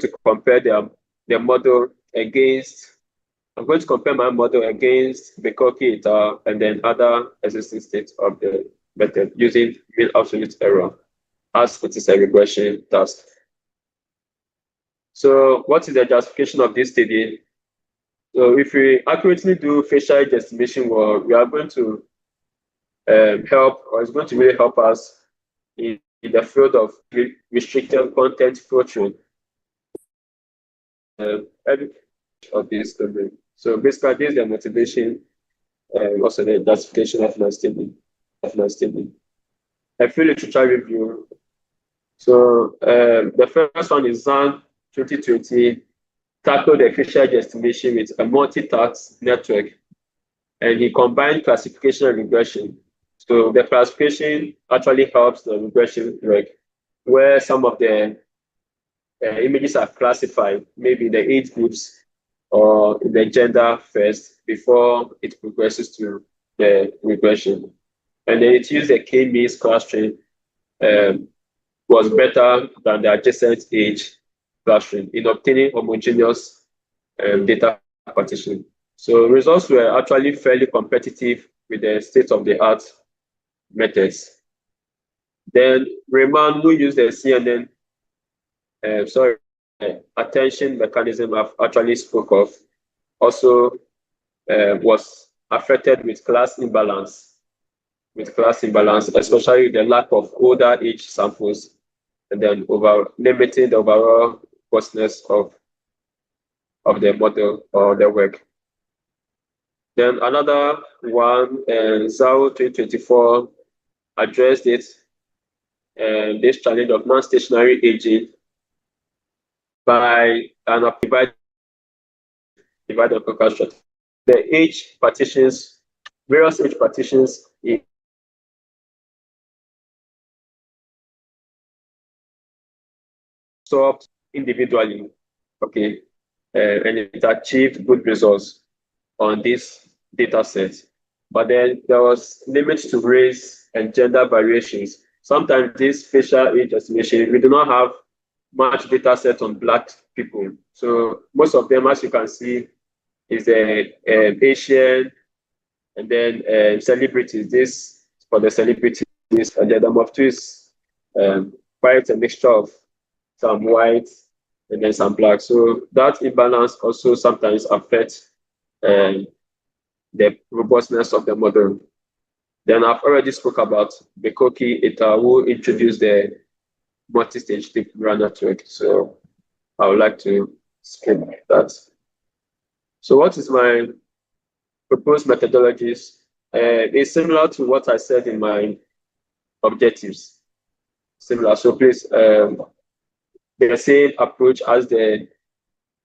to compare the model against. I'm going to compare my model against Bekoki et al. And then other existing states of the method using mean absolute error as it is a regression task. So what is the justification of this study? So if we accurately do facial age estimation, well, we are going to help, or it's going to really help us in the field of restricted content filtering of this domain. So basically, this is the motivation and also the justification of my statement. A few literature review. So the first one is Zhang 2020 tackled the facial age estimation with a multi-task network, and he combined classification and regression. So the classification actually helps the regression work, where some of the images are classified, maybe the age groups or the gender first before it progresses to the regression. And then it used the K-means clustering, was better than the adjacent age clustering in obtaining homogeneous data partition. So results were actually fairly competitive with the state-of-the-art methods. Then Riemann, who used the CNN, attention mechanism I've actually spoke of, also was affected with class imbalance, especially the lack of older age samples, and then limiting the overall robustness of the model or the work. Then another one, Zhao 2024 addressed it, this challenge of non-stationary aging by an divided structure. The age partitions, various age partitions solved individually, okay, and it achieved good results on this data set. But then there was limits to race and gender variations. Sometimes this facial age estimation, we do not have much data set on Black people. So most of them, as you can see, is Asian, and then celebrities. This for the celebrities, and then of two is quite a mixture of some white and then some Black. So that imbalance also sometimes affects the robustness of the model. Then I've already spoke about Bekoki et al., who introduced the multi-stage deep neural network. So I would like to skip that. So what is my proposed methodologies? It's similar to what I said in my objectives. Similar. So please, the same approach as the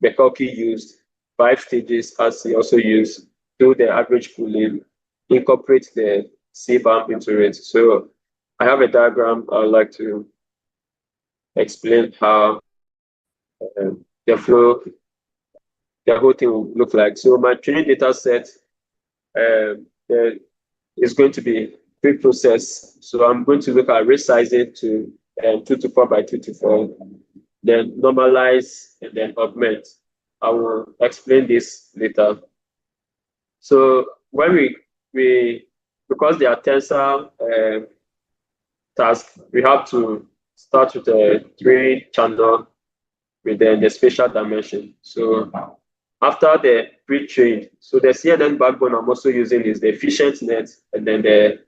Bekoki used, 5 stages as he also used, do the average pooling, incorporate the C-bump into it. So I have a diagram I would like to explain how the flow, the whole thing will look like. So my training data set is going to be pre-processed. So I'm going to look at resizing to 2 to 4 by 2 to 4, then normalize and then augment. I will explain this later. So when we because they are tensor task, we have to start with a 3-channel with then the spatial dimension. So after the pre-trained, so the CNN backbone I'm also using is the efficient net and then the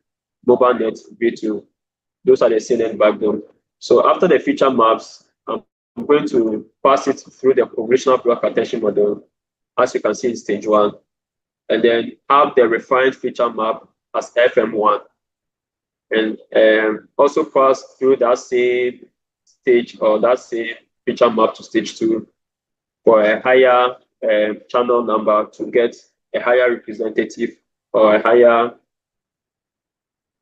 mobile net V2. Those are the CNN backbone. So after the feature maps, I'm going to pass it through the original block attention model, as you can see in stage 1, and then have the refined feature map as FM1, and also pass through that same stage or that same feature map to stage 2 for a higher channel number to get a higher representative or a higher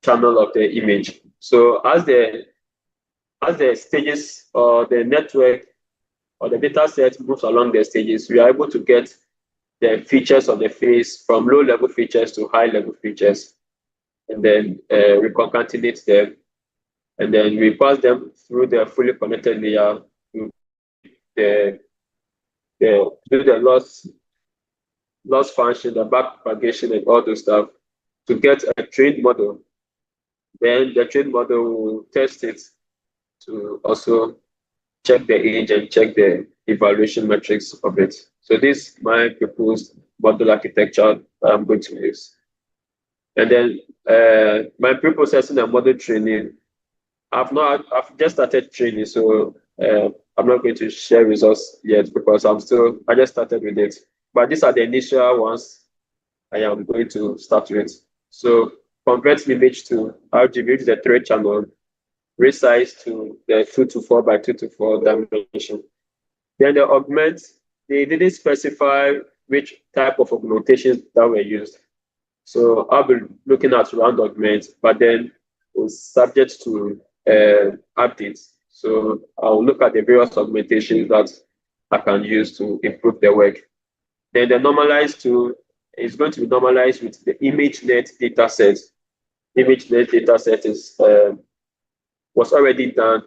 channel of the image. So as the stages or the network or the data set moves along the stages, we are able to get the features of the face from low-level features to high-level features, and then we concatenate them, and then we pass them through the fully connected layer to do the loss function, the back propagation, and all those stuff to get a trained model. Then the trained model will test it to also check the age and check the evaluation metrics of it. So this is my proposed model architecture that I'm going to use. And then my pre-processing and model training, I've just started training, so I'm not going to share results yet because I just started with it. But these are the initial ones I am going to start with. So convert image to RGB, which is a 3-channel, resize to the 2:4 by 2:4 dimension. Then the augment, they didn't specify which type of augmentations that were used. So I'll be looking at round augment, but then it's subject to updates. So I'll look at the various augmentations that I can use to improve the work. Then the normalized tool is going to be normalized with the ImageNet dataset. ImageNet dataset was already done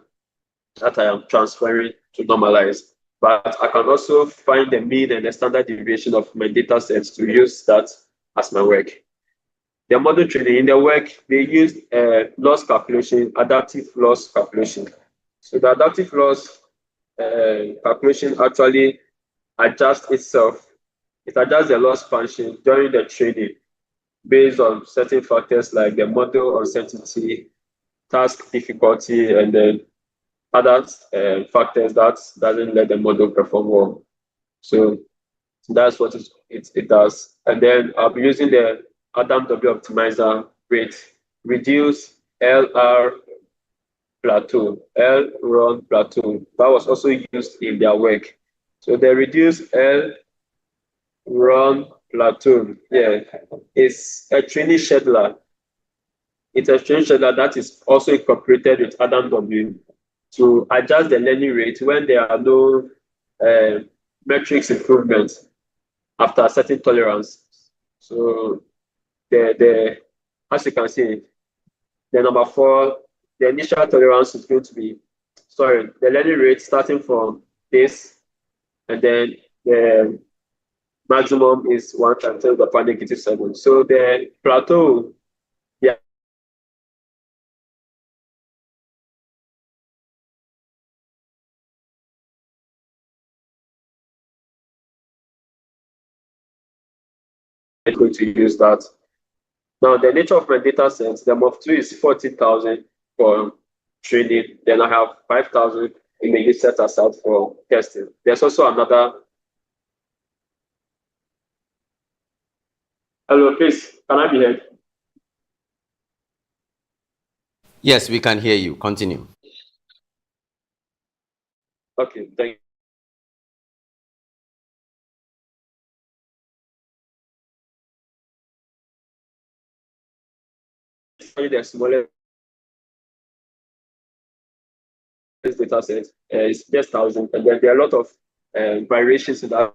that I am transferring to normalize. But I can also find the mean and the standard deviation of my data sets to use that as my work. The model training, in the work, they used loss calculation, adaptive loss calculation. So the adaptive loss calculation actually adjusts itself. It adjusts the loss function during the training based on certain factors like the model uncertainty, task difficulty, and then other factors that doesn't let the model perform well. So that's what it does. And then I'll be using the Adam W optimizer with reduce LR plateau, L run plateau. That was also used in their work. So the reduce L run plateau, it's a training scheduler. It's a training scheduler that is also incorporated with Adam W to adjust the learning rate when there are no metrics improvements after a certain tolerance. So as you can see, the number 4, the initial tolerance is going to be, the learning rate starting from this, and then the maximum is 1 times 10 to the power -7. So the plateau, I'm going to use that. Now, the nature of my data sets, the MOF2 is 40,000 for training. Then I have 5,000 images set aside for testing. There's also another. Hello, please, can I be heard? Yes, we can hear you. Continue. Okay, thank you. The smallest data set is just 1,000, and then there are a lot of variations in that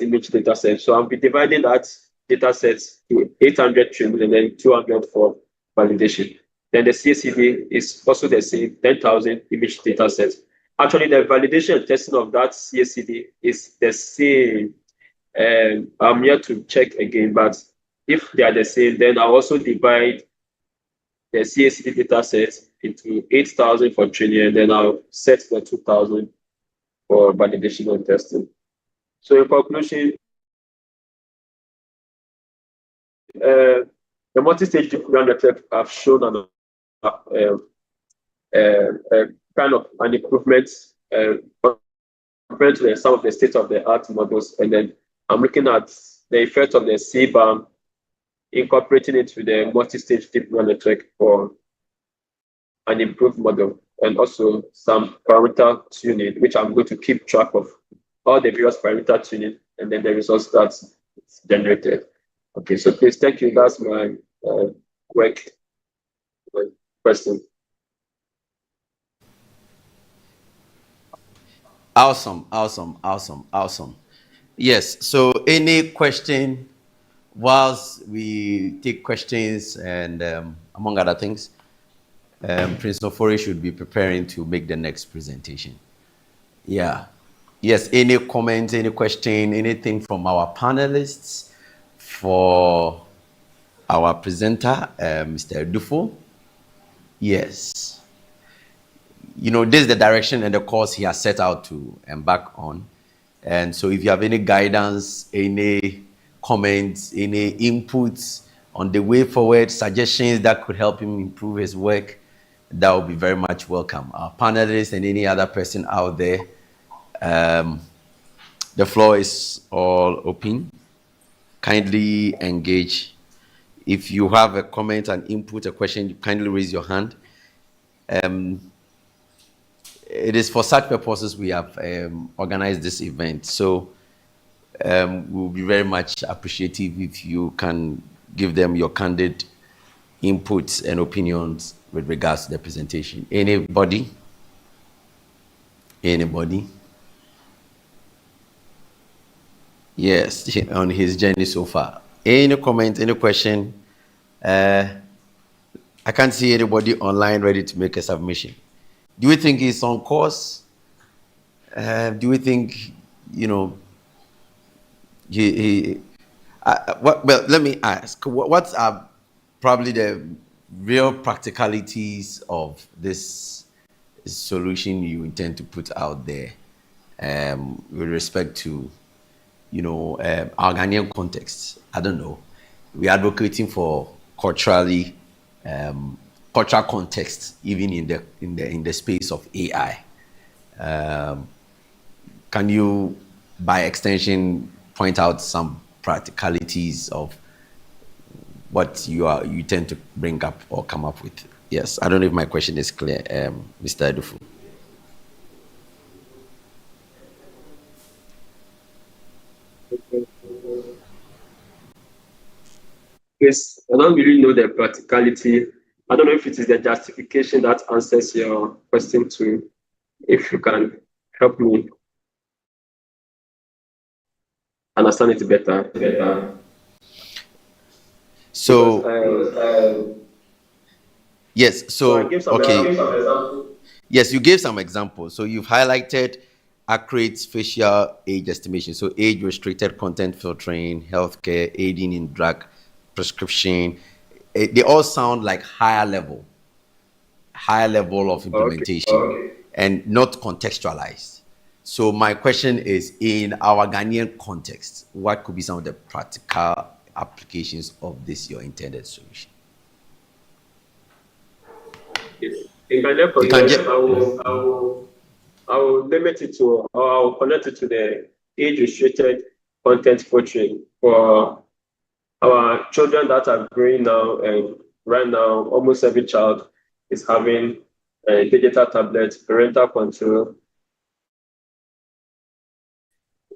image data set. So I'll be dividing that data set to 800 training and then 200 for validation. Then the CACD is also the same, 10,000 image data set. Actually, the validation and testing of that CACD is the same. I'm yet to check again, but if they are the same, then I'll also divide the CACD data set into 8,000 for training, and then I'll set the 2,000 for validation and testing. So in conclusion, the multi-stage deep neural network have shown kind of an improvement compared to some of the state-of-the-art models. And then I'm looking at the effect of the CBAM, incorporating it with the multi-stage deep neural network for an improved model, and also some parameter tuning, which I'm going to keep track of all the various parameter tuning and then the results that's generated. Okay, so please, thank you. That's my work question. Awesome. Yes, so any question whilst we take questions and among other things, Prince Ofori should be preparing to make the next presentation. Yeah. Yes, any comments, any question, anything from our panelists for our presenter, Mr. Dufo? Yes. You know, this is the direction and the course he has set out to embark on. And so if you have any guidance, any comments, any inputs on the way forward, suggestions that could help him improve his work, that would be very much welcome. Our panelists and any other person out there, the floor is all open. Kindly engage. If you have a comment, an input, a question, you kindly raise your hand. It is for such purposes we have organized this event. So we'll be very much appreciative if you can give them your candid inputs and opinions with regards to the presentation. Anybody? Anybody? Yes, on his journey so far. Any comment, any question? I can't see anybody online ready to make a submission. Do you think he's on course? Do you think, you know, well, let me ask, what's probably the real practicalities of this solution you intend to put out there with respect to, you know, our Ghanaian context? I don't know. We're advocating for cultural context, even in the space of AI. Can you, by extension, point out some practicalities of what you tend to bring up or come up with? Yes, I don't know if my question is clear, Mr. Adufu. Yes, I don't really know the practicality. I don't know if it is the justification that answers your question too. If you can help me understand it better. So, yes, so I gave some okay. example. Yes, you gave some examples. So you've highlighted accurate facial age estimation. So age-restricted content filtering, healthcare, aiding in drug prescription. They all sound like higher level of implementation and not contextualized. So my question is, in our Ghanaian context, what could be some of the practical applications of this your intended solution? Yes. In Ghanaian context, I will limit it to, or I will connect it to the age-restricted content filtering for our children that are growing now. And right now, almost every child is having a digital tablet, parental control.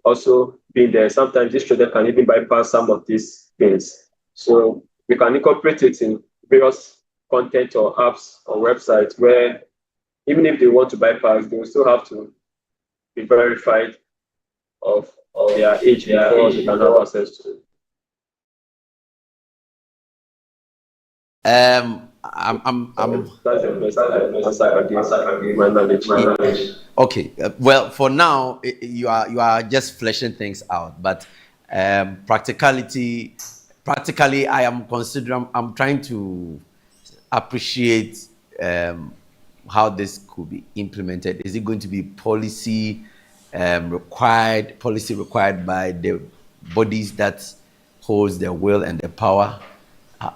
Also being there, sometimes these children can even bypass some of these things. So we can incorporate it in various content or apps or websites where even if they want to bypass, they will still have to be verified of their age before they can have access to it. That's the best answer I can give my knowledge. Okay. Well, for now, you are just fleshing things out, but practically, I am considering. I'm trying to appreciate how this could be implemented. Is it going to be policy required by the bodies that holds the will and the power?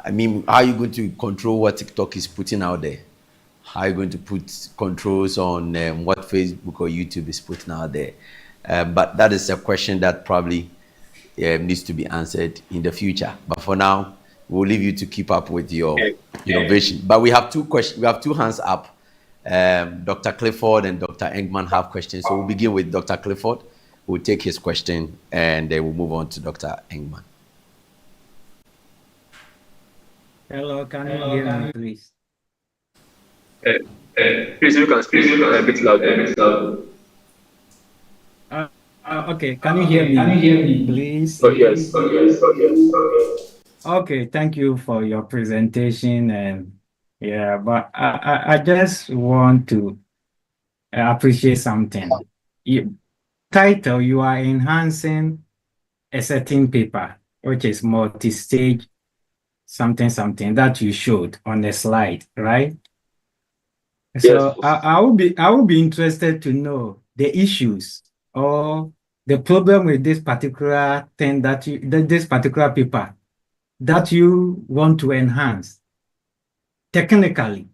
I mean, how are you going to control what TikTok is putting out there? How are you going to put controls on what Facebook or YouTube is putting out there? But that is a question that probably needs to be answered in the future. But for now, we'll leave you to keep up with your innovation. But we have two questions. We have two hands up. Dr. Clifford and Dr. Engman have questions. So we'll begin with Dr. Clifford. We'll take his question and then we'll move on to Dr. Engman. Hello, can you hear me, please? Please, you can speak a bit louder. Okay, can you hear me, please? Oh, yes. Okay, thank you for your presentation. And yeah, but I just want to appreciate something. title, you are enhancing a certain paper, which is multi-stage something that you showed on the slide, right? Yes, So I will be interested to know the issues or the problem with this particular thing this particular paper that you want to enhance technically,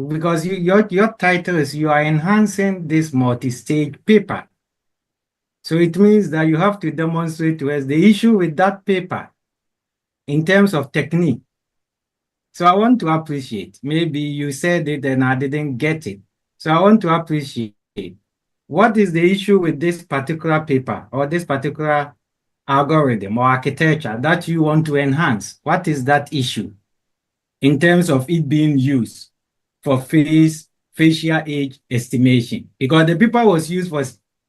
because your title is you are enhancing this multi-stage paper. So it means that you have to demonstrate to us the issue with that paper in terms of technique. So I want to appreciate. Maybe you said it and I didn't get it. So I want to appreciate what is the issue with this particular paper or this particular algorithm or architecture that you want to enhance? What is that issue in terms of it being used for facial age estimation? Because the paper was used for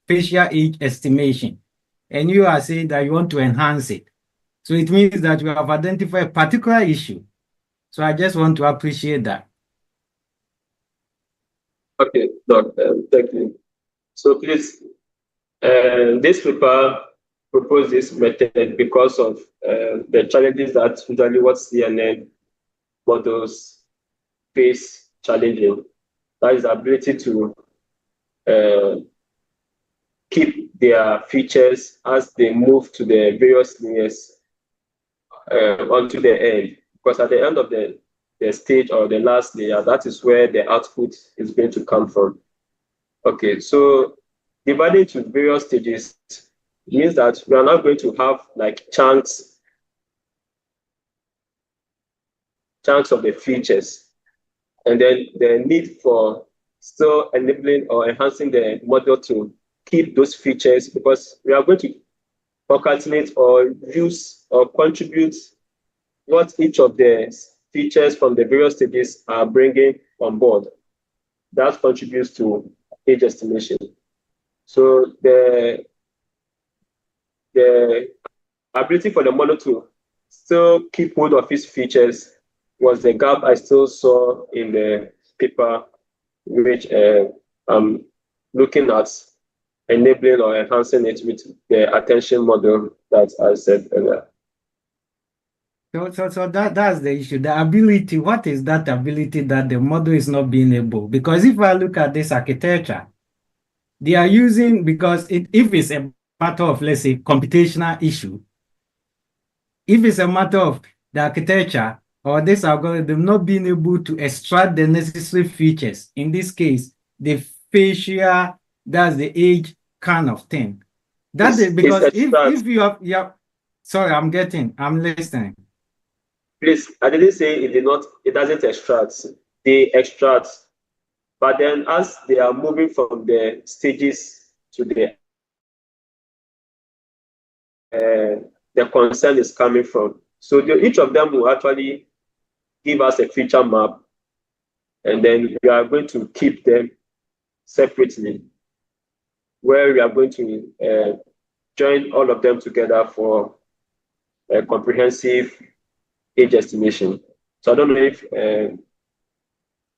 facial age estimation, and you are saying that you want to enhance it. So it means that you have identified a particular issue. So I just want to appreciate that. okay, Doc, thank you. So please, this paper proposed this method because of the challenges that usually what CNN models face challenging. That is the ability to uh, keep their features as they move to the various layers onto the end. Because at the end of the stage or the last layer, that is where the output is going to come from. Okay, so dividing to various stages means that we are not going to have like chunks of the features. And then the need for still enabling or enhancing the model to keep those features, because we are going to concatenate or use or contribute what each of the features from the various stages are bringing on board. That contributes to age estimation. So the ability for the model to still keep hold of its features was the gap I still saw in the paper, which I'm looking at enabling or enhancing it with the attention model that I said earlier. So that's the issue. The ability, what is that ability that the model is not being able? Because if I look at this architecture, they are using, because if it's a matter of, let's say, computational issue, if it's a matter of the architecture or this algorithm not being able to extract the necessary features, in this case, the facial, that's the age kind of thing. That is because if you have, sorry, I'm listening. Please, I didn't say it doesn't extract. They extract. But then as they are moving from the stages to the concern is coming from. So each of them will actually give us a feature map, and then we are going to keep them separately, where we are going to join all of them together for a comprehensive age estimation. So I don't know if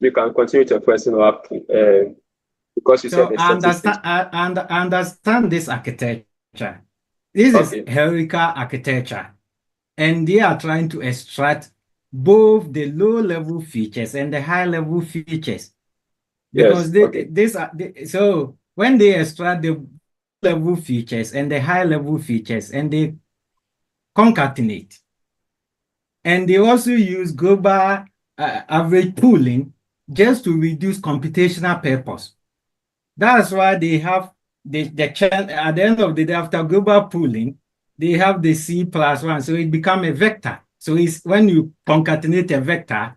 we can continue to a question or because you So said I understand this architecture. This is hierarchical architecture, and they are trying to extract both the low-level features and the high-level features. Because so when they extract the level features and the high-level features and they concatenate, and they also use global average pooling just to reduce computational purpose. That's why they have at the end of the day, after global pooling, they have the C+1, so it becomes a vector. So it's when you concatenate a vector,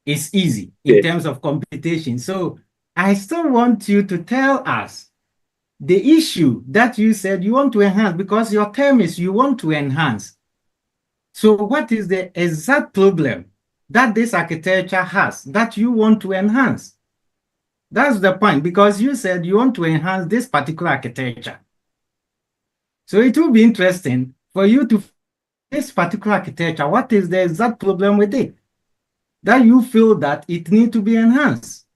it's easy in terms of computation. So I still want you to tell us the issue that you said you want to enhance, because your term is you want to enhance. So what is the exact problem that this architecture has that you want to enhance? That's the point, because you said you want to enhance this particular architecture. So it will be interesting for you to this particular architecture, what is the exact problem with it that you feel that it needs to be enhanced?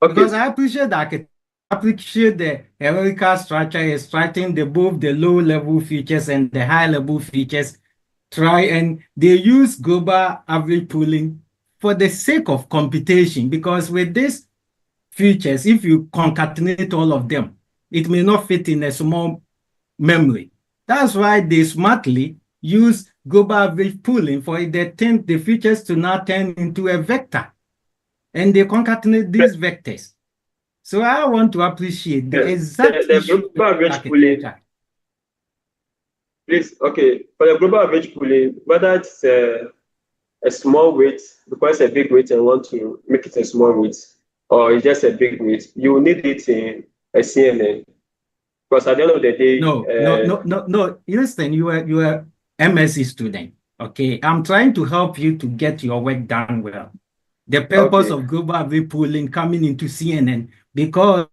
Okay. Because I appreciate the architecture. appreciate the hierarchical structure, extracting both the low-level features and the high-level features. And they use global average pooling for the sake of computation, because with these features, if you concatenate all of them, it may not fit in a small memory. That's why they smartly use global average pooling for the features to now turn into a vector, and they concatenate these vectors. So I want to appreciate the exact issue global average pooling. architecture. Please, okay, for the global average pooling, whether it's a small weight, because it's a big weight and want to make it a small weight, or it's just a big weight, you will need it in a CNN. Because at the end of the day, no. Listen, you are MSc student. Okay, I'm trying to help you to get your work done well. The purpose of global average pooling coming into CNN, because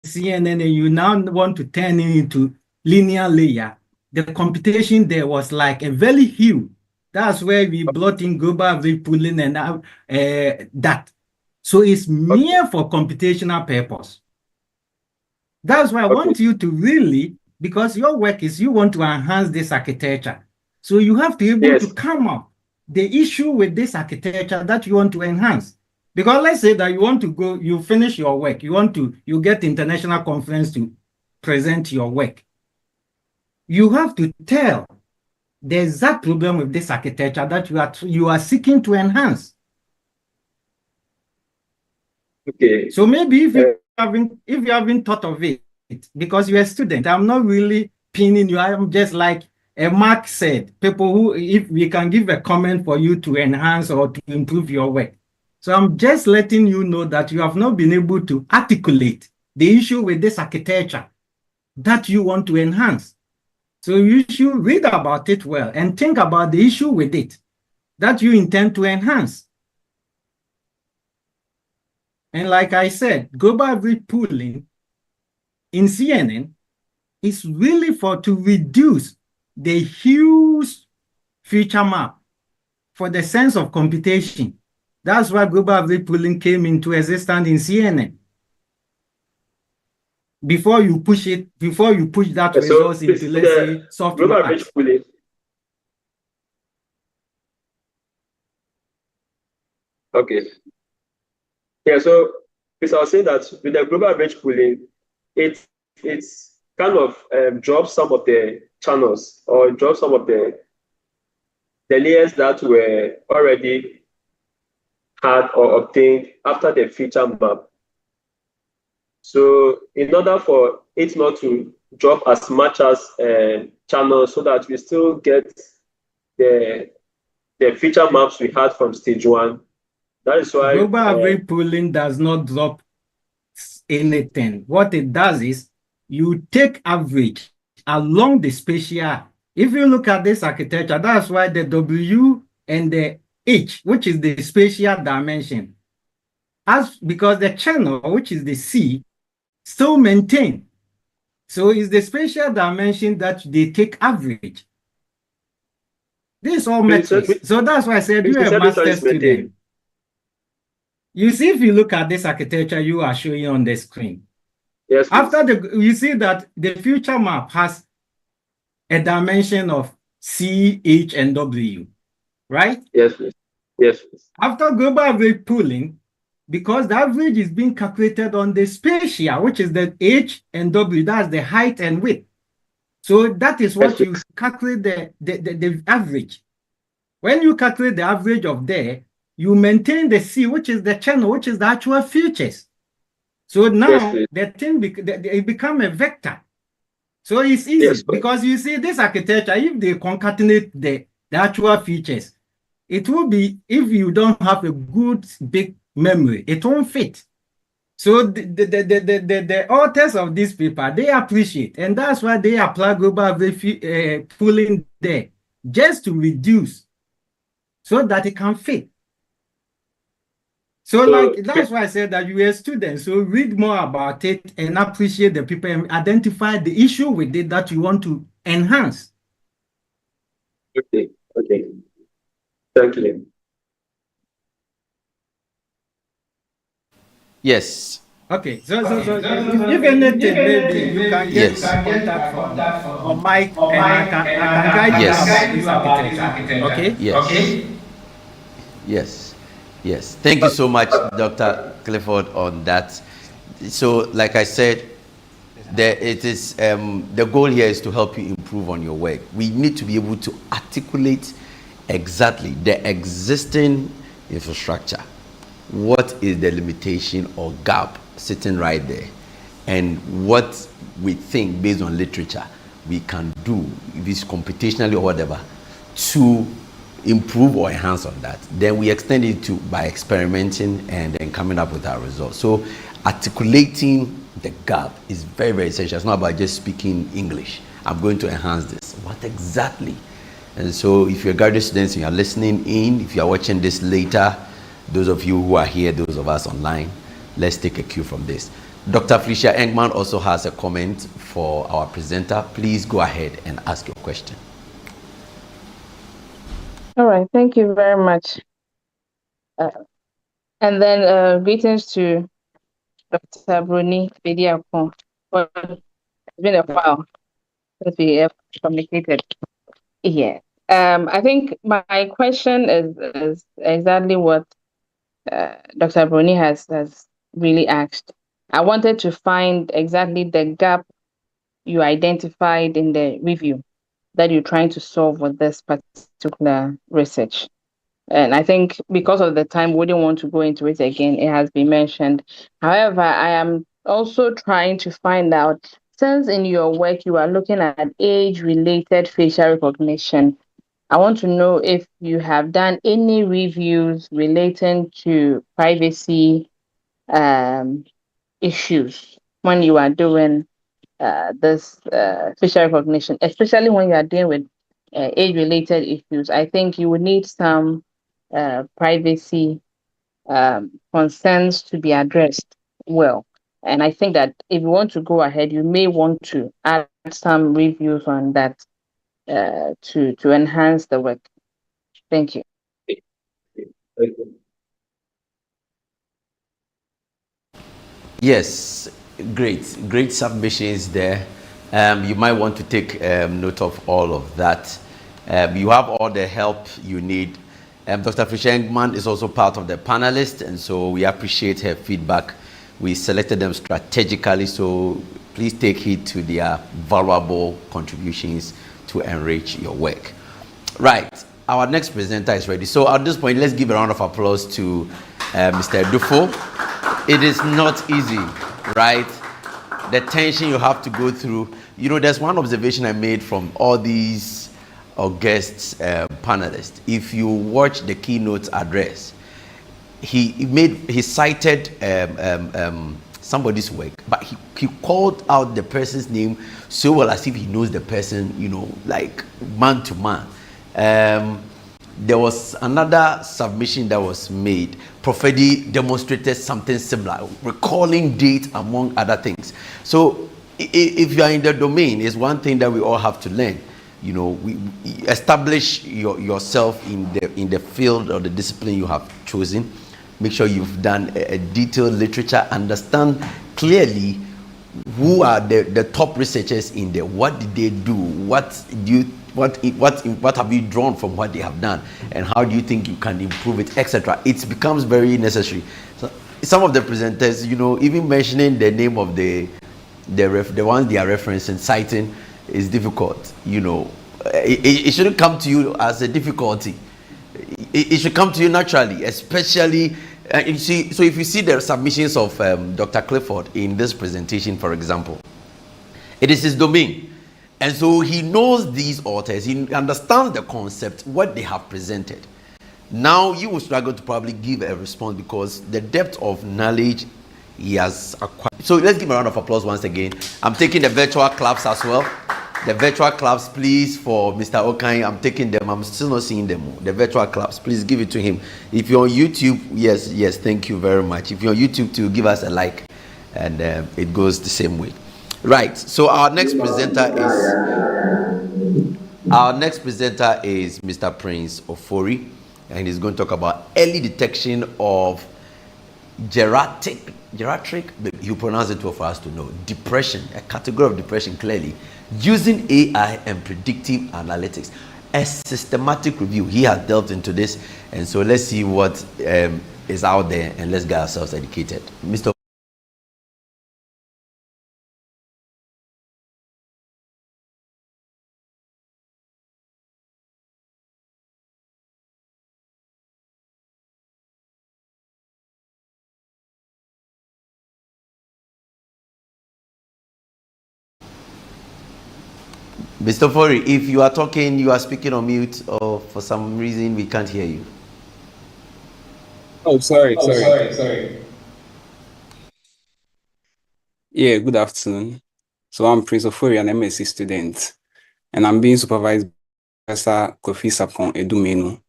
CNN and you now want to turn it into linear layer, the computation there was like a very huge. That's where we brought in global average pooling and that. So it's mere for computational purpose. That's why I want you to really, because your work is you want to enhance this architecture. So you have to be able to come up the issue with this architecture that you want to enhance. Because let's say that you want to go, you finish your work, you get international conference to present your work. You have to tell the exact problem with this architecture that you are seeking to enhance. Okay. So maybe if you haven't thought of it, because you're a student, I'm not really pinning you. I'm just like Mark said, people who, if we can give a comment for you to enhance or to improve your work. So I'm just letting you know that you have not been able to articulate the issue with this architecture that you want to enhance. So you should read about it well and think about the issue with it that you intend to enhance. And like I said, global average pooling in CNN is really to reduce the huge feature map for the sense of computation. That's why global average pooling came into existence in CNN. Before you push that resource into, let's say, software. Global average pooling. Okay. Yeah, so because I was saying that with the global average pooling, it's kind of drops some of the channels or drops some of the layers that were already had or obtained after the feature map. So in order for it not to drop as much as channels, so that we still get the feature maps we had from stage one. That is why global average pooling does not drop anything. What it does is you take average along the spatial. If you look at this architecture, that's why the W and the H, which is the spatial dimension, because the channel, which is the C, still maintain. So it's the spatial dimension that they take average. This is all metrics. So that's why I said you're a master student. You see, if you look at this architecture you are showing on the screen, yes, you see that the future map has a dimension of C, H, and W, right? Yes, please. Yes, please. After global average pooling, because the average is being calculated on the spatial, which is the H and W, that's the height and width. So that is what you calculate the average. When you calculate the average of there, you maintain the C, which is the channel, which is the actual features. So now the thing it become a vector. So it's easy because you see this architecture, if they concatenate the actual features, it will be, if you don't have a good big memory, it won't fit. So the authors of this paper, they appreciate, and that's why they apply global average pooling there, just to reduce so that it can fit. So that's why I said that you are a student. So read more about it and appreciate the people and identify the issue with it that you want to enhance. Okay. Thank you. Yes. Okay, so if anything, maybe you can get Yes. my contact from Mike, and I can guide you about this architecture. Okay. Yes. Yes. Yes. Thank you so much, Dr. Clifford, on that. So, like I said, the goal here is to help you improve on your work. We need to be able to articulate exactly the existing infrastructure. What is the limitation or gap sitting right there, and what we think based on literature we can do, if it's computationally or whatever, to improve or enhance on that. Then we extend it to by experimenting and then coming up with our results. So articulating the gap is very, very essential. It's not about just speaking English. I'm going to enhance this. What exactly? And so if you're graduate students and you're listening in, if you're watching this later, those of you who are here, those of us online, let's take a cue from this. Dr. Felicia Engman also has a comment for our presenter. Please go ahead and ask your question. All right, thank you very much. And then greetings to Dr. Bruni Bediako. Well, it's been a while since we have communicated. Yeah. I think my question is exactly what Dr. Bruni has really asked. I wanted to find exactly the gap you identified in the review that you're trying to solve with this particular research. And I think because of the time, we wouldn't want to go into it again. It has been mentioned. However, I am also trying to find out, since in your work you are looking at age-related facial recognition, I want to know if you have done any reviews relating to privacy issues when you are doing this facial recognition, especially when you are dealing with age-related issues. I think you would need some privacy concerns to be addressed well. And I think that if you want to go ahead, you may want to add some reviews on that to enhance the work. Thank you. Yes, great submissions there. You might want to take note of all of that. You have all the help you need. Dr. Felicia Engman is also part of the panelists, and so we appreciate her feedback. We selected them strategically, so please take heed to their valuable contributions to enrich your work. Right, our next presenter is ready. So at this point, let's give a round of applause to Mr. Dufo. It is not easy, right? The tension you have to go through. You know, there's one observation I made from all these guests, panelists. If you watch the keynote address, he cited somebody's work, but he called out the person's name so well as if he knows the person, you know, like man to man. There was another submission that was made. Profedi demonstrated something similar, recalling date among other things. So if you are in the domain, it's one thing that we all have to learn. You know, we establish yourself in the field or the discipline you have chosen. Make sure you've done a detailed literature, understand clearly who are the top researchers in there. What did they do? What have you drawn from what they have done, and how do you think you can improve it, etc. It becomes very necessary. So some of the presenters, you know, even mentioning the name of the ones they are referencing, citing, is difficult. You know, it shouldn't come to you as a difficulty. It should come to you naturally, especially. You see, so if you see the submissions of Dr. Clifford in this presentation, for example, it is his domain. And so he knows these authors, he understands the concept, what they have presented. Now you will struggle to probably give a response because the depth of knowledge he has acquired. So let's give a round of applause once again. I'm taking the virtual claps as well. The virtual claps, please, for Mr. Okai. I'm taking them. I'm still not seeing them. The virtual claps, please give it to him. If you're on YouTube, yes, thank you very much. If you're on YouTube, too, give us a like, and it goes the same way. Right. So our next presenter is Mr. Prince Ofori, and he's going to talk about early detection of geriatric geriatric, you pronounce it well for us to know, depression, a category of depression clearly, using AI and predictive analytics. A systematic review. He has delved into this, and so let's see what is out there, and let's get ourselves educated. Mr. Mr. Fori, if you are talking, you are speaking on mute, or for some reason we can't hear you. Oh, sorry. Yeah, good afternoon. So I'm Prince Ofori, an MSc student, and I'm being supervised by Professor Kofi Sapon Edumenu.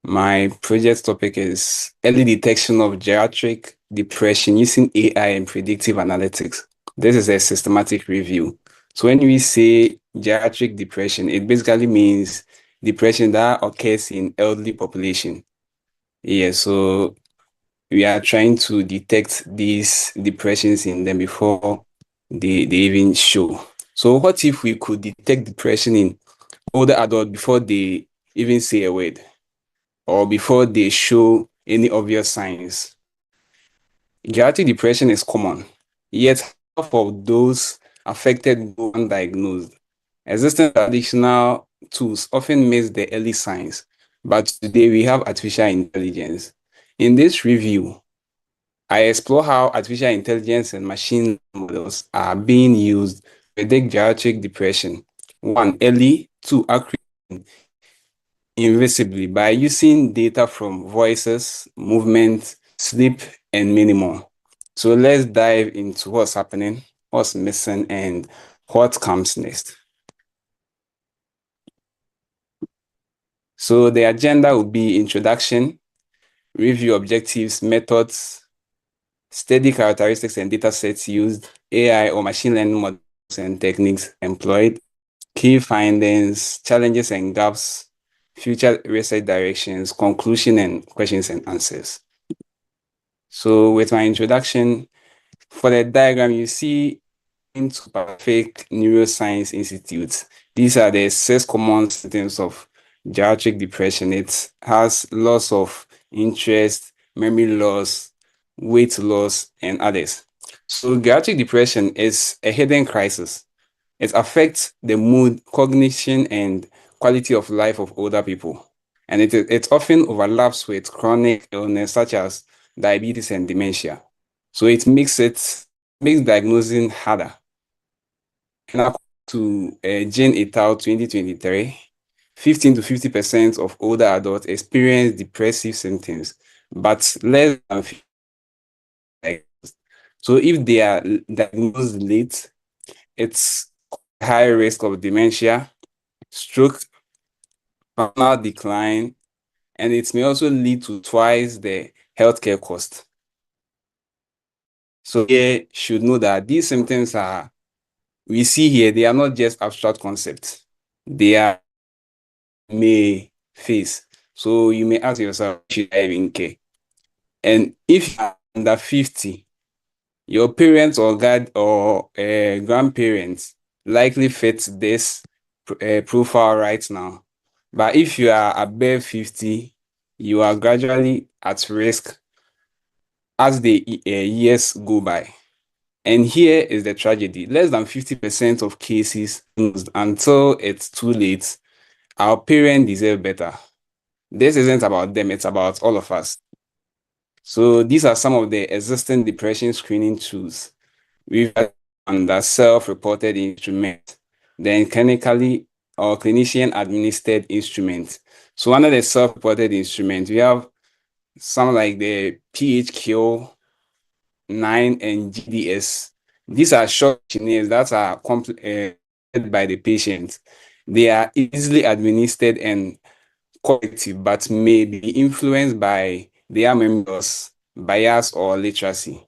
My project topic is early detection of geriatric depression using AI and predictive analytics. This is a systematic review. So when we say geriatric depression, it basically means depression that occurs in elderly population. Yeah, so we are trying to detect these depressions in them before they even show. So what if we could detect depression in older adults before they even say a word or before they show any obvious signs? Geriatric depression is common, yet half of those affected go undiagnosed. Existing traditional tools often miss the early signs, but today we have artificial intelligence. In this review, I explore how artificial intelligence and machine models are being used to predict geriatric depression. 1, early, 2, accurate, invisibly by using data from voices, movement, sleep, and many more. So let's dive into what's happening, what's missing, and what comes next. So the agenda will be introduction, review objectives, methods, study characteristics and data sets used, AI or machine learning models and techniques employed, key findings, challenges and gaps, future research directions, conclusion and questions and answers. So with my introduction, for the diagram, you see into Pacific Neuroscience Institute. These are the 6 common symptoms of geriatric depression. It has loss of interest, memory loss, weight loss, and others. So geriatric depression is a hidden crisis. It affects the mood, cognition, and quality of life of older people. And it often overlaps with chronic illness such as diabetes and dementia. So it makes diagnosing harder. And according to Jane et al. 2023, 15 to 50% of older adults experience depressive symptoms, but less than 50%. So if they are diagnosed late, it's high risk of dementia, stroke, functional decline, and it may also lead to twice the healthcare cost. So you should know that these symptoms we see here, they are not just abstract concepts. They are may face. So you may ask yourself, should I even care? And if you're under 50, your parents or grandparents likely fit this profile right now. But if you are above 50, you are gradually at risk as the years go by. And here is the tragedy. Less than 50% of cases, until it's too late, our parents deserve better. This isn't about them, it's about all of us. So these are some of the existing depression screening tools. We've under self-reported instrument, then clinically or clinician-administered instrument. So under the self-reported instrument, we have some like the PHQ 9 and GDS. These are short questionnaires that are completed by the patient. They are easily administered and collective, but may be influenced by their members' bias or literacy.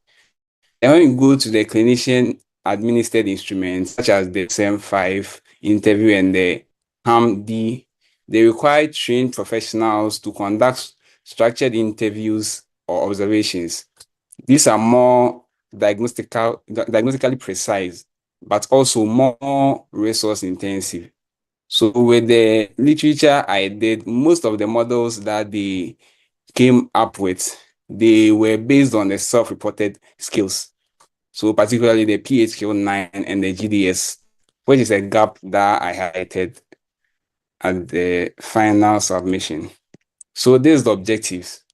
And when you go to the clinician administered instruments, such as the SM5 interview and the HAM-D, they require trained professionals to conduct structured interviews or observations. These are more diagnostically precise, but also more resource intensive. So with the literature I did, most of the models that they came up with, they were based on the self-reported skills. So particularly the PHQ-9 and the GDS, which is a gap that I highlighted at the final submission. So these are the objectives.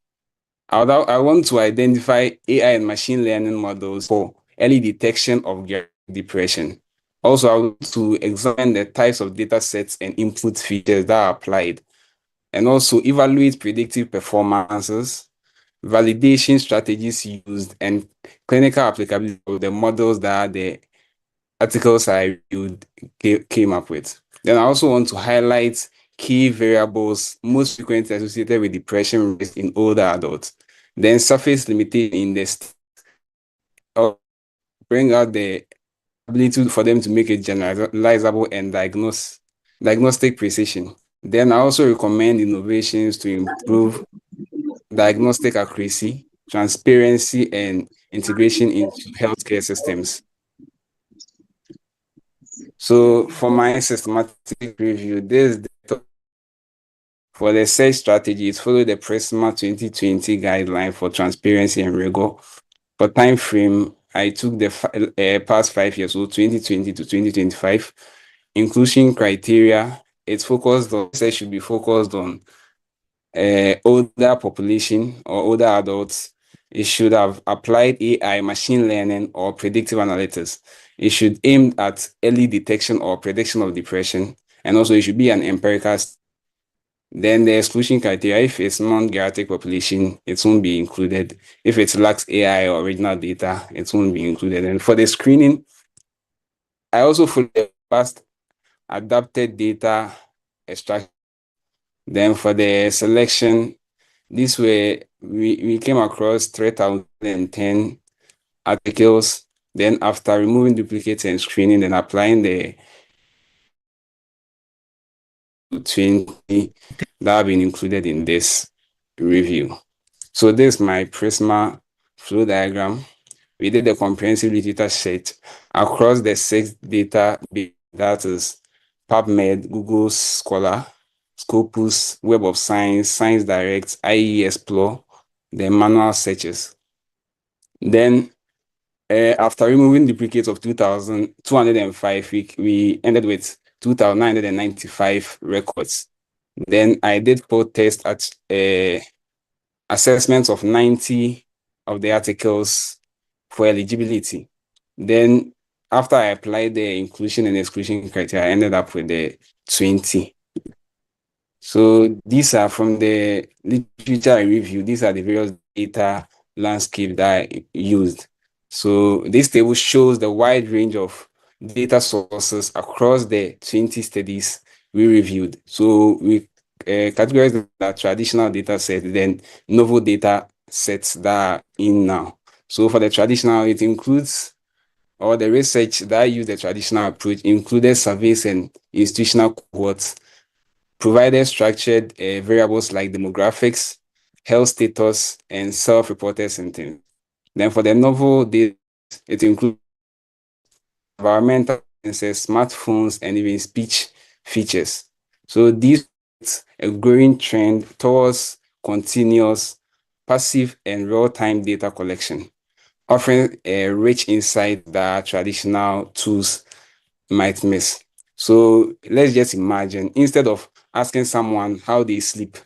I want to identify AI and machine learning models for early detection of depression. Also, I want to examine the types of data sets and input features that are applied, and also evaluate predictive performances, validation strategies used, and clinical applicability of the models that the articles I reviewed came up with. Then I also want to highlight key variables most frequently associated with depression risk in older adults. Then surface limitation in this, bring out the ability for them to make it generalizable and diagnostic precision. Then I also recommend innovations to improve diagnostic accuracy, transparency, and integration into healthcare systems. So for my systematic review, for the search strategy, it followed the PRISMA 2020 guideline for transparency and rigor. For time frame, I took the past 5 years, so 2020 to 2025. Inclusion criteria, it's focused on, research should be focused on older population or older adults. It should have applied AI, machine learning, or predictive analytics. It should aim at early detection or prediction of depression. And also it should be an empirical. Then the exclusion criteria, if it's non-geriatric population, it won't be included. If it lacks AI or original data, it won't be included. And for the screening, I also follow the past adapted data extraction. Then for the selection, this way we came across 3,010 articles. Then after removing duplicates and screening, then applying the 20 that have been included in this review. So this is my Prisma flow diagram. We did a comprehensive literature set across the 6 data, that is PubMed, Google Scholar, Scopus, Web of Science, Science Direct, IE Explore, the manual searches. Then after removing duplicates of 2,205, we ended with 2,995 records. Then I did post-test at assessments of 90 of the articles for eligibility. Then after I applied the inclusion and exclusion criteria, I ended up with the 20. So these are from the literature review. These are the various data landscape that I used. So this table shows the wide range of data sources across the 20 studies we reviewed. So we categorized the traditional data set, then novel data sets that are in now. So for the traditional, it includes, or the research that use the traditional approach included surveys and institutional cohorts, provided structured variables like demographics, health status, and self-reported symptoms. Then for the novel data, it includes environmental sensors, smartphones, and even speech features. So these a growing trend towards continuous, passive, and real-time data collection, offering a rich insight that traditional tools might miss. So let's just imagine, instead of asking someone how they sleep,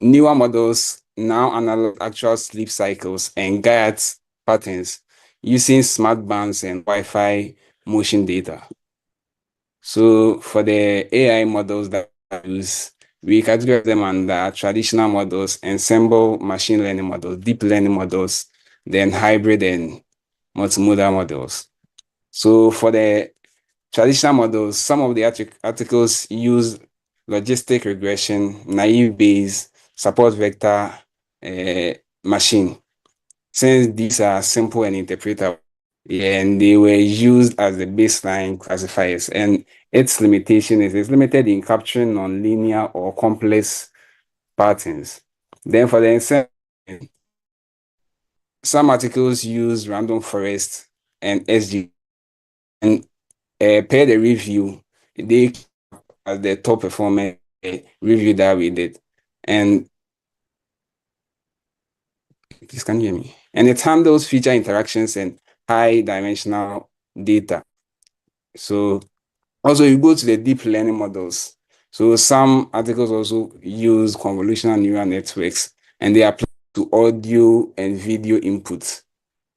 newer models now analyze actual sleep cycles and guide patterns using smart bands and Wi-Fi motion data. So for the AI models that we use, we categorize them under traditional models, ensemble machine learning models, deep learning models, then hybrid and multimodal models. So for the traditional models, some of the articles use logistic regression, naive Bayes, support vector machine. Since these are simple and interpretable, and they were used as the baseline classifiers, and its limitation is it's limited in capturing nonlinear or complex patterns. Then for the some articles use random forest and SG, and per the review, they as the top performing review that we did. And please, can you hear me? And it handles feature interactions and high dimensional data. So also you go to the deep learning models. So some articles also use convolutional neural networks, and they apply to audio and video inputs,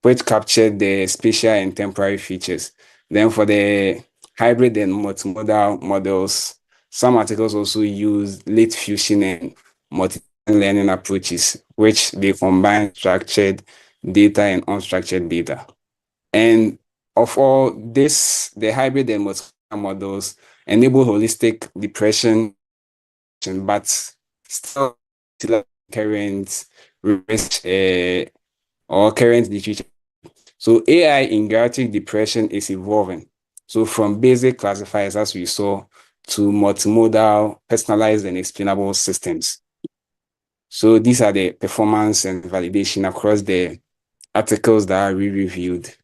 which capture the spatial and temporary features. Then for the hybrid and multimodal models, some articles also use late fusion and multi-learning approaches, which they combine structured data and unstructured data. And of all this, the hybrid and multimodal models enable holistic depression, but still current risk or current literature. So AI in geriatric depression is evolving. So from basic classifiers, as we saw, to multimodal, personalized, and explainable systems. So these are the performance and validation across the articles that we reviewed.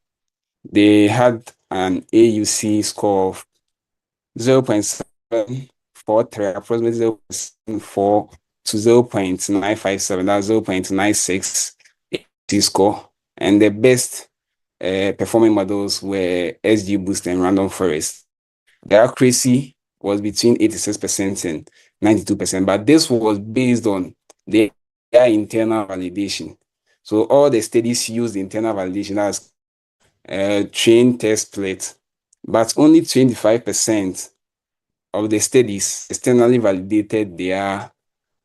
They had an AUC score of 0.743, approximately 0.74 to 0.957, that's 0.96 AUC score. And the best performing models were XGBoost and Random Forest. The accuracy was between 86% and 92%, but this was based on their internal validation. So all the studies used internal validation as train test plate, but only 25% of the studies externally validated their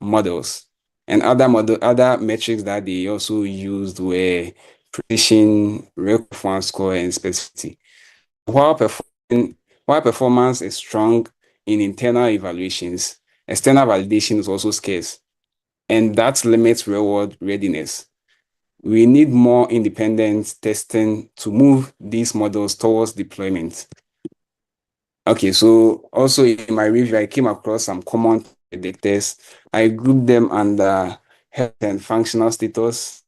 models. And other metrics that they also used were precision, real performance score, and specificity. While performance is strong in internal evaluations, external validation is also scarce, and that limits real-world readiness. We need more independent testing to move these models towards deployment. Okay, so also in my review, I came across some common predictors. I grouped them under health and functional status,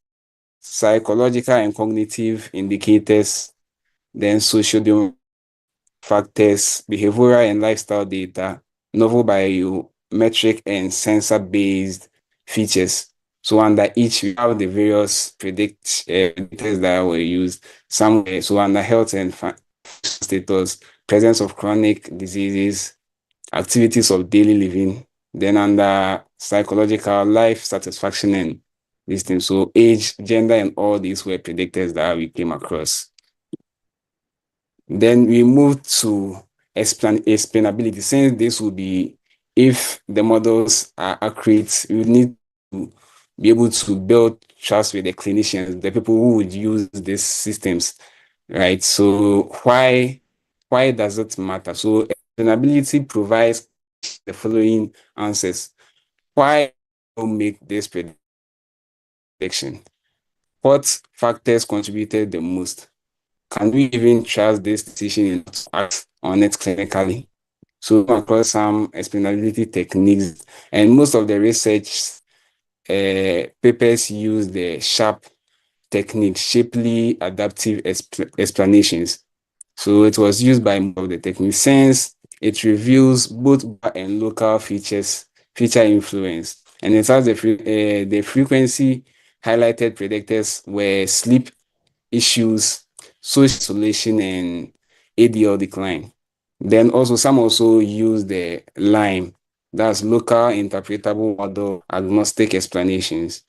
psychological and cognitive indicators, then social factors, behavioral and lifestyle data, novel biometric and sensor-based features. So under each, we have the various predictors that were used. So under health and status, presence of chronic diseases, activities of daily living. Then under psychological, life satisfaction and these things. So age, gender, and all these were predictors that we came across. Then we moved to explainability, since this will be, if the models are accurate, we need to be able to build trust with the clinicians, the people who would use these systems, right? So why does it matter? So explainability provides the following answers. Why don't make this prediction? What factors contributed the most? Can we even trust this decision to act on it clinically? So across some explainability techniques, and most of the research papers use the SHARP technique, shapely adaptive explanations. So it was used by most of the techniques since it reveals both and local feature influence. And it has the frequency highlighted predictors were sleep issues, social isolation, and ADL decline. Then also some also use the LIME, that's local interpretable model agnostic explanations.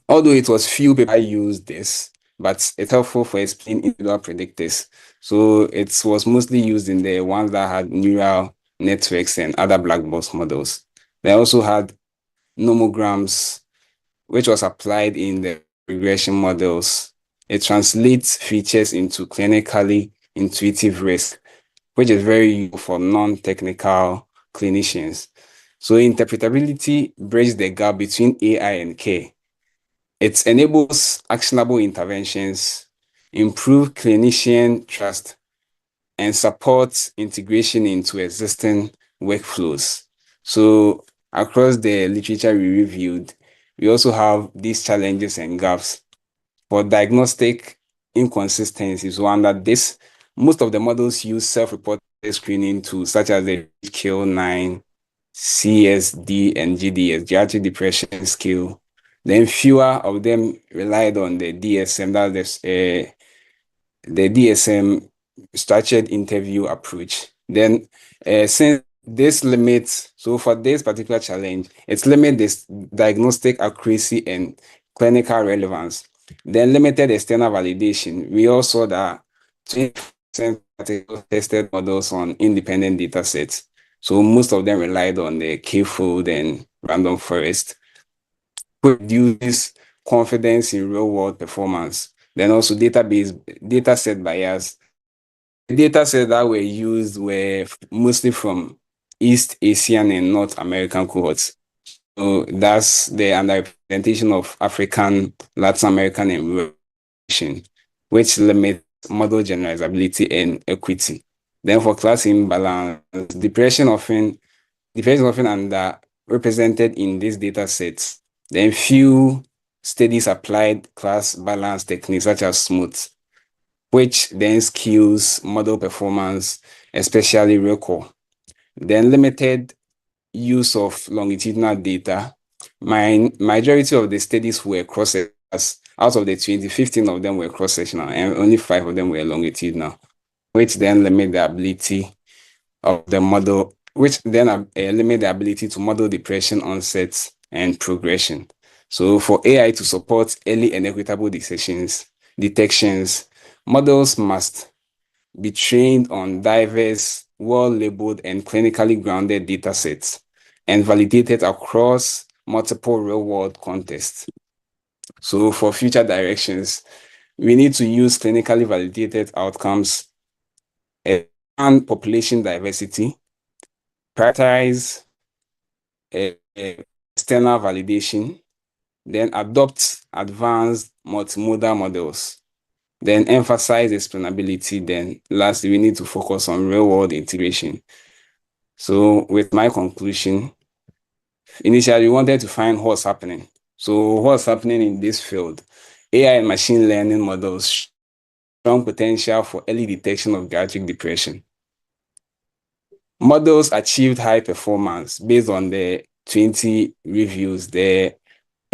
Although it was few people used this, but it's helpful for explaining individual predictors. So it was mostly used in the ones that had neural networks and other black box models. They also had nomograms, which was applied in the regression models. It translates features into clinically intuitive risk, which is very useful for non-technical clinicians. So interpretability bridges the gap between AI and care. It enables actionable interventions, improve clinician trust, and supports integration into existing workflows. So across the literature we reviewed, we also have these challenges and gaps. for diagnostic inconsistencies. So under this, most of the models use self-reported screening tools such as the HQ9, CSD, and GDS, Geriatric Depression Scale. Then fewer of them relied on the DSM, that's the DSM structured interview approach. Then since this limits, so for this particular challenge, it's limit this diagnostic accuracy and clinical relevance. Then limited external validation. We also that 20% tested models on independent data sets. So most of them relied on the K-fold and random forest, reduces confidence in real-world performance. Then also data set bias. The data sets that were used were mostly from East Asian and North American cohorts. So that's the underrepresentation of African, Latin American, and rural population, which limits model generalizability and equity. Then for class imbalance, depression often underrepresented in these data sets. Then few studies applied class balance techniques such as smooth, which then skews model performance, especially recall. Then limited use of longitudinal data. Majority of the studies were cross-sectional. Out of the 20, 15 of them were cross-sectional, and only 5 of them were longitudinal, which then limit the ability of the model, limit the ability to model depression onset and progression. So for AI to support early and equitable detections, models must be trained on diverse, well-labeled, and clinically grounded data sets and validated across multiple real-world contexts. So for future directions, we need to use clinically validated outcomes, and population diversity, prioritize external validation, then adopt advanced multimodal models, then emphasize explainability. Then lastly, we need to focus on real-world integration. So with my conclusion, initially we wanted to find what's happening. So what's happening in this field? AI and machine learning models strong potential for early detection of geriatric depression. Models achieved high performance based on the 20 reviews. The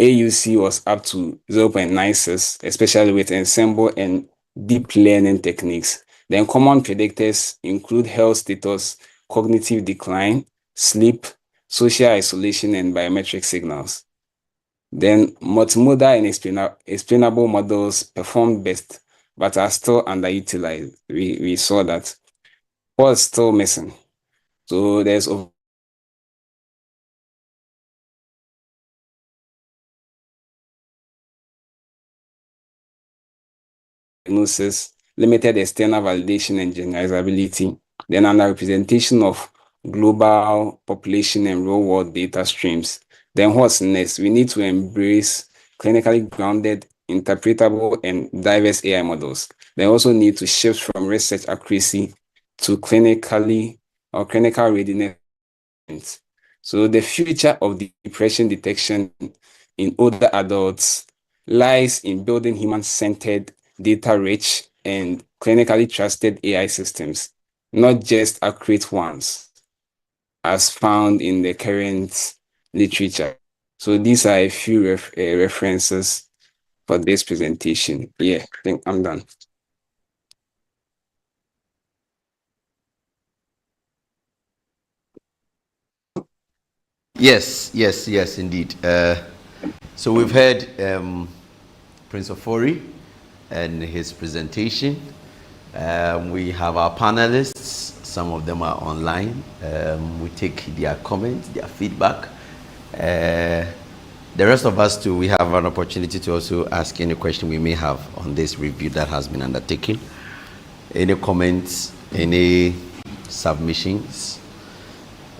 AUC was up to 0.96, especially with ensemble and deep learning techniques. Then common predictors include health status, cognitive decline, sleep, social isolation, and biometric signals. Then multimodal and explainable models perform best, but are still underutilized. We saw that. What's still missing? So there's diagnosis, limited external validation and generalizability, then underrepresentation of global population and real-world data streams. Then what's next? We need to embrace clinically grounded, interpretable, and diverse AI models. They also need to shift from research accuracy to clinical readiness. So the future of the depression detection in older adults lies in building human-centered, data-rich, and clinically trusted AI systems, not just accurate ones, as found in the current literature. So these are a few references for this presentation. Yeah, I think I'm done. Yes, indeed. So we've heard Prince Ofori and his presentation. We have our panelists. Some of them are online. We take their comments, their feedback. The rest of us too, we have an opportunity to also ask any question we may have on this review that has been undertaken. Any comments, any submissions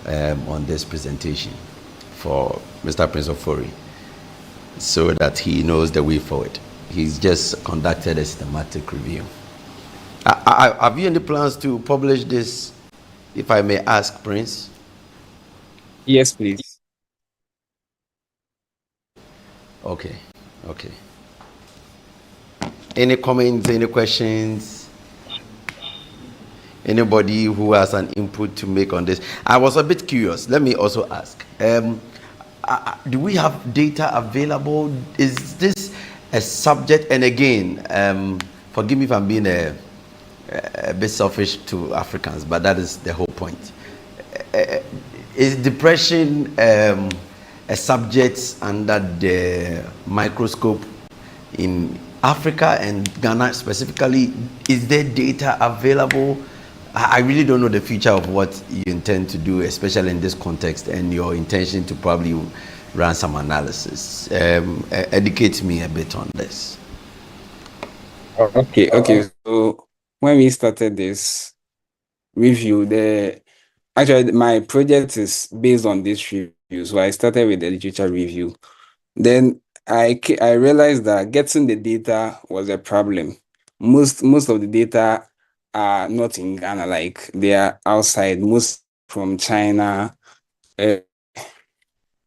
on this presentation for Mr. Prince Ofori, so that he knows the way forward. He's just conducted a systematic review. Have you any plans to publish this, if I may ask, Prince? Yes, please. Okay. Any comments, any questions? Anybody who has an input to make on this? I was a bit curious. Let me also ask. Do we have data available? Is this a subject? And again, forgive me if I'm being a bit selfish to Africans, but that is the whole point. Is depression a subject under the microscope in Africa and Ghana specifically? Is there data available? I really don't know the future of what you intend to do, especially in this context, and your intention to probably run some analysis. Educate me a bit on this. Okay. So when we started this review, actually my project is based on this review. So I started with the literature review. Then I realized that getting the data was a problem. Most of the data are not in Ghana, like they are outside, most from China,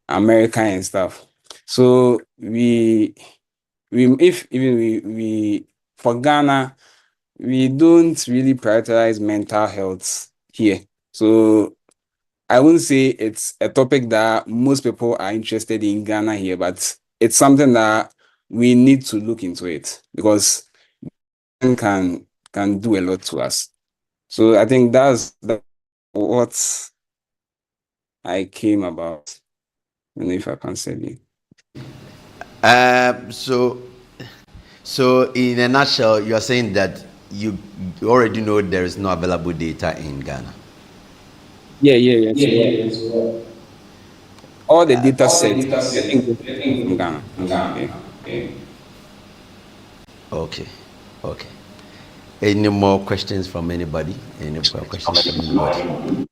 America and stuff. So we for Ghana, we don't really prioritize mental health here. So I wouldn't say it's a topic that most people are interested in Ghana here, but it's something that we need to look into it because it can do a lot to us. So I think that's what I came about. I don't know if I can say it. So in a nutshell, you are saying that you already know there is no available data in Ghana. Yeah. So all the data sets from Ghana. Okay. Any more questions from anybody? Any more questions from anybody?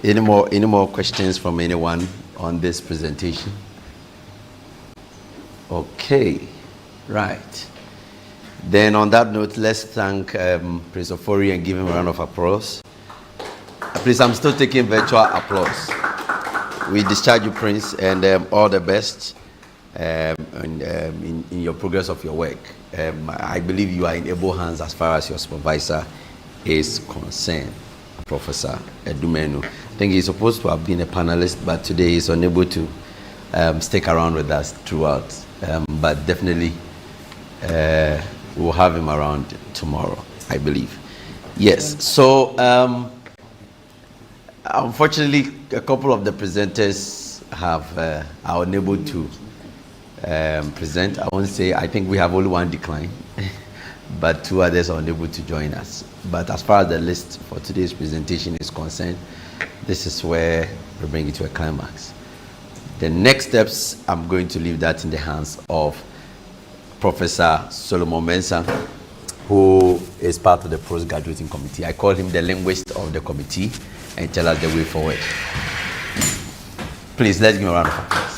Any more questions from anyone on this presentation? Okay, right. Then on that note, let's thank Prince Ofori and give him a round of applause. Please, I'm still taking virtual applause. We discharge you, Prince, and all the best in your progress of your work. I believe you are in able hands as far as your supervisor is concerned, Professor Edumenu. I think he's supposed to have been a panelist, but today he's unable to stick around with us throughout. But definitely we'll have him around tomorrow, I believe. Yes, so unfortunately, a couple of the presenters are unable to present. I won't say, I think we have only one decline, but two others are unable to join us. But as far as the list for today's presentation is concerned, this is where we bring it to a climax. The next steps, I'm going to leave that in the hands of Professor Solomon Mensah, who is part of the postgraduating committee. I call him the linguist of the committee and tell us the way forward. Please, let's give him a round of applause.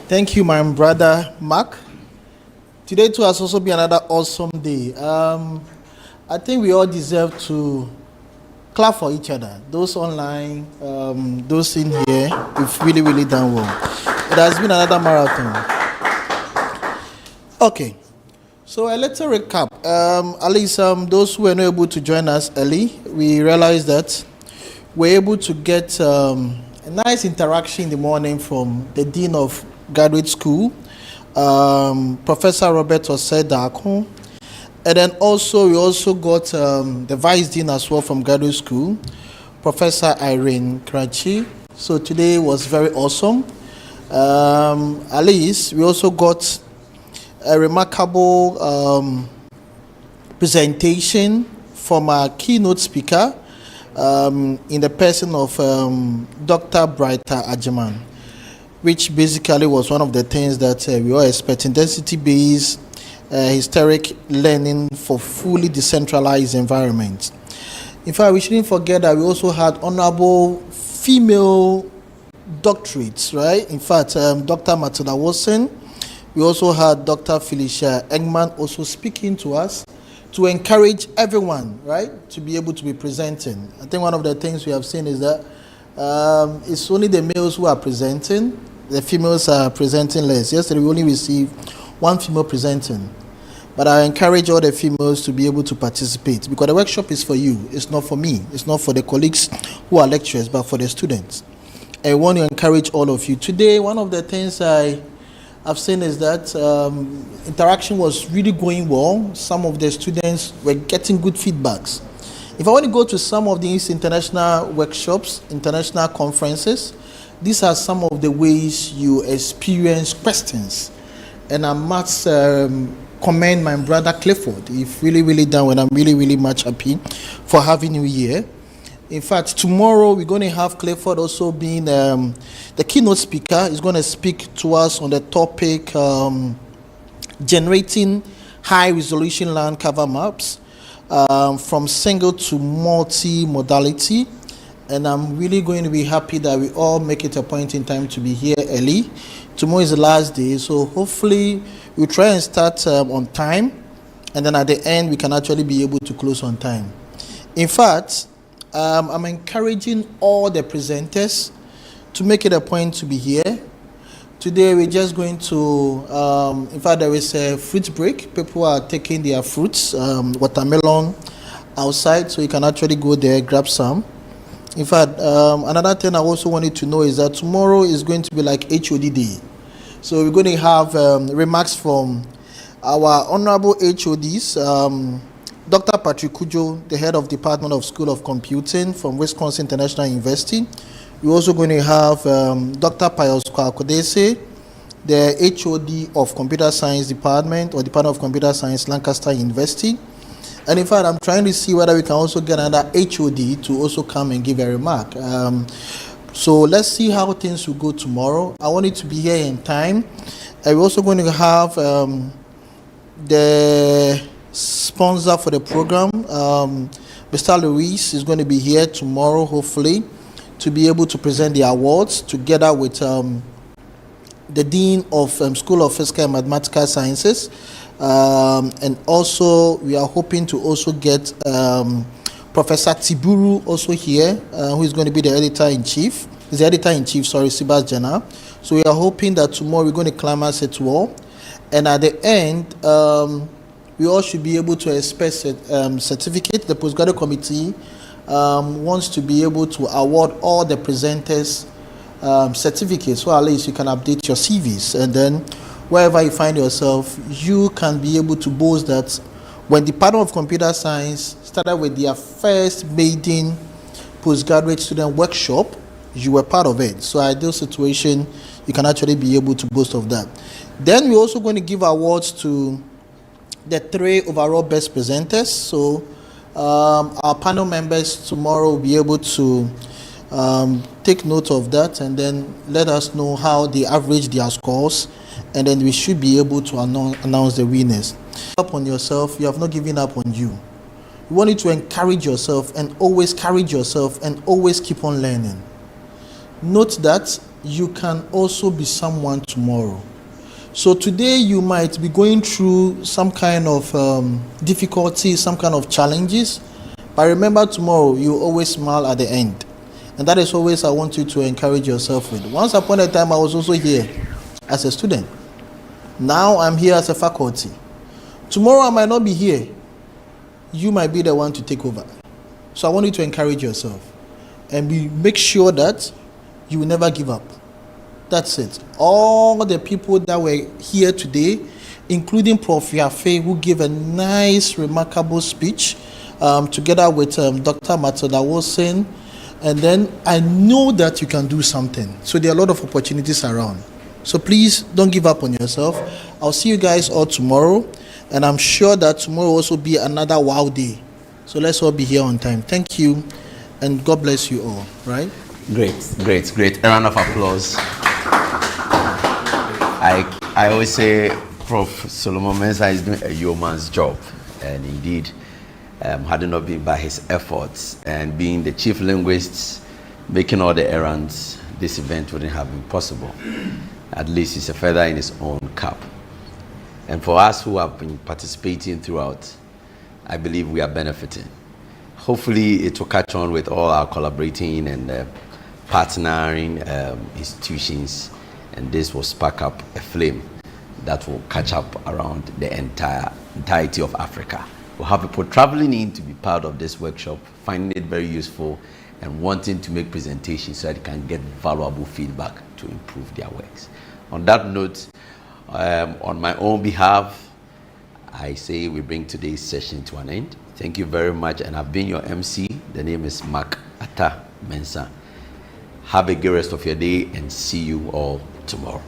Thank you, my brother Mark. Today too has also been another awesome day. I think we all deserve to clap for each other. Those online, those in here, you've really done well. It has been another marathon. Okay, so a little recap. At least those who were not able to join us early, we realized that we're able to get a nice interaction in the morning from the Dean of Graduate School, Professor Robert Osedako. And then we also got the Vice Dean as well from Graduate School, Professor Irene Krachi. So today was very awesome. At least we also got a remarkable presentation from our keynote speaker in the person of Dr. Brighter Ajiman, which basically was one of the things that we all expect: intensity-based historic learning for fully decentralized environments. In fact, we shouldn't forget that we also had honorable female doctorates, right? In fact, Dr. Matilda Wilson, We also had Dr. Felicia Engman also speaking to us to encourage everyone, right, to be able to be presenting. I think one of the things we have seen is that it's only the males who are presenting. The females are presenting less. Yesterday we only received one female presenting. But I encourage all the females to be able to participate because the workshop is for you. It's not for me. It's not for the colleagues who are lecturers, but for the students. I want to encourage all of you. Today, one of the things I've seen is that interaction was really going well. Some of the students were getting good feedbacks. If I want to go to some of these international workshops, international conferences, these are some of the ways you experience questions. And I must commend my brother Clifford. He's really, really done well. I'm really, really much happy for having you here. In fact, tomorrow we're going to have Clifford also being the keynote speaker. He's going to speak to us on the topic generating high-resolution land cover maps from single to multi-modality. And I'm really going to be happy that we all make it a point in time to be here early. Tomorrow is the last day, so hopefully we'll try and start on time. And then at the end, we can actually be able to close on time. In fact, I'm encouraging all the presenters to make it a point to be here. Today we're just going to, in fact there is a fruit break. People are taking their fruits, watermelon outside, so you can actually go there, grab some. In fact, another thing I also wanted to know is that tomorrow is going to be like HOD day. So we're going to have remarks from our honorable HODs, Dr. Patrick Kujo, the head of Department of School of Computing from Wisconsin International University. We're also going to have Dr. Pius Kwakodese, the HOD of Computer Science Department or Department of Computer Science, Lancaster University. And in fact, I'm trying to see whether we can also get another HOD to also come and give a remark. So let's see how things will go tomorrow. I want it to be here in time. And we're also going to have the sponsor for the program, Mr. Luis, is going to be here tomorrow, hopefully, to be able to present the awards together with the Dean of School of Physical and Mathematical Sciences. And also, we are hoping to also get Professor Tiburu also here, who is going to be the editor-in-chief. He's the editor-in-chief, Sibas Jana. So we are hoping that tomorrow we're going to climax it all. And at the end, we all should be able to expect certificate. The postgraduate committee wants to be able to award all the presenters certificates, so at least you can update your CVs. And then wherever you find yourself, you can be able to boast that when the Department of Computer Science started with their first Maiden postgraduate student workshop, you were part of it. So ideal situation, you can actually be able to boast of that. Then we're also going to give awards to the 3 overall best presenters. So our panel members tomorrow will be able to take note of that and then let us know how they average their scores, and then we should be able to announce the winners. Up on yourself, you have not given up on you. You want you to encourage yourself and always carry yourself and always keep on learning. Note that you can also be someone tomorrow. So today you might be going through some kind of difficulties, some kind of challenges, but remember tomorrow you always smile at the end. And that is always I want you to encourage yourself with. Once upon a time I was also here as a student. Now I'm here as a faculty. Tomorrow I might not be here. You might be the one to take over. So I want you to encourage yourself and make sure that you will never give up. That's it. All the people that were here today, including Prof. Yafe, who gave a nice, remarkable speech, together with Dr. Matilda Wilson. And then I know that you can do something. So there are a lot of opportunities around. So please don't give up on yourself. I'll see you guys all tomorrow. And I'm sure that tomorrow will also be another wow day. So let's all be here on time. Thank you. And God bless you all. Right? Great. A round of applause. I always say Prof. Solomon Mensah is doing a yeoman's job, and indeed, had it not been by his efforts and being the chief linguist, making all the errands, this event wouldn't have been possible. At least it's a feather in his own cap. And for us who have been participating throughout, I believe we are benefiting. Hopefully it will catch on with all our collaborating and partnering institutions, and this will spark up a flame that will catch up around the entirety of Africa. We'll have people traveling in to be part of this workshop, finding it very useful and wanting to make presentations so that they can get valuable feedback to improve their works. On that note, on my own behalf, I say we bring today's session to an end. Thank you very much, and I've been your MC. The name is Mark Atta Mensah. Have a good rest of your day and see you all tomorrow.